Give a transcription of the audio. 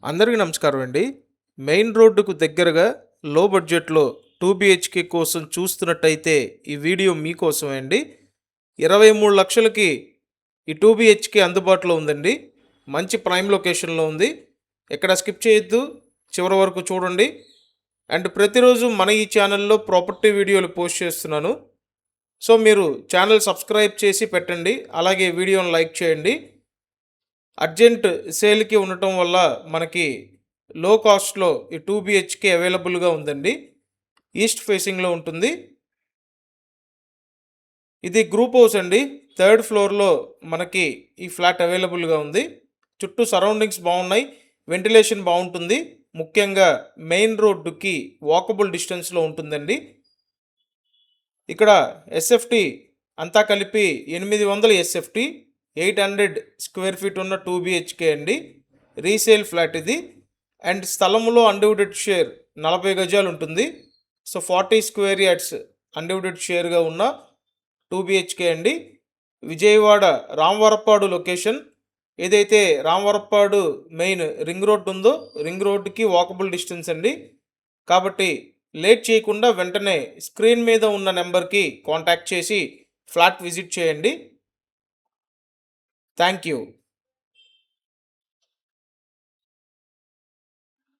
అందరికీ నమస్కారం అండి. మెయిన్ రోడ్డుకు దగ్గరగా లో బడ్జెట్‌లో 2 బీహెచ్‌కే కోసం చూస్తున్నట్టయితే ఈ వీడియో మీకోసమే అండి. 23,00,000కి ఈ 2 బీహెచ్‌కే అందుబాటులో ఉందండి. మంచి ప్రైమ్ లొకేషన్‌లో ఉంది. ఎక్కడ స్కిప్ చేయొద్దు. చివరి వరకు చూడండి. అండ్ ప్రతిరోజు మన ఈ ఛానల్‌లో ప్రాపర్టీ వీడియోలు పోస్ట్ చేస్తున్నాను. సో, మీరు ఛానల్ సబ్స్క్రైబ్ చేసి పెట్టండి. అలాగే వీడియోని లైక్ చేయండి. అర్జెంట్ సేల్‌కి ఉండటం వల్ల మనకి లో కాస్ట్‌లో ఈ 2 బీహెచ్‌కే అవైలబుల్‌గా ఉందండి. ఈస్ట్ ఫేసింగ్‌లో ఉంటుంది. ఇది గ్రూప్ హౌస్ అండి. థర్డ్ ఫ్లోర్‌లో మనకి ఈ ఫ్లాట్ అవైలబుల్‌గా ఉంది. చుట్టూ సరౌండింగ్స్ బాగున్నాయి. వెంటిలేషన్ బాగుంటుంది. ముఖ్యంగా మెయిన్ రోడ్డుకి వాకబుల్ డిస్టెన్స్‌లో ఉంటుందండి. ఇక్కడ ఎస్ఎఫ్టీ అంతా కలిపి 800 ఎస్ఎఫ్టీ, 800 స్క్వేర్ ఫీట్ ఉన్న 2 బీహెచ్‌కే అండి. రీసేల్ ఫ్లాట్ ఇది. అండ్ స్థలంలో అన్‌డివైడెడ్ షేర్ 40 గజాలు ఉంటుంది. సో, 40 స్క్వేర్ యార్డ్స్ అన్‌డివైడెడ్ షేర్‌గా ఉన్న 2 బీహెచ్‌కే అండి. విజయవాడ రామవరప్పాడు లొకేషన్. ఏదైతే రామవరప్పాడు మెయిన్ రింగ్ రోడ్ ఉందో, రింగ్ రోడ్డుకి వాకబుల్ డిస్టెన్స్ అండి. కాబట్టి లేట్ చేయకుండా వెంటనే స్క్రీన్ మీద ఉన్న నెంబర్‌కి కాంటాక్ట్ చేసి ఫ్లాట్ విజిట్ చేయండి. Thank you.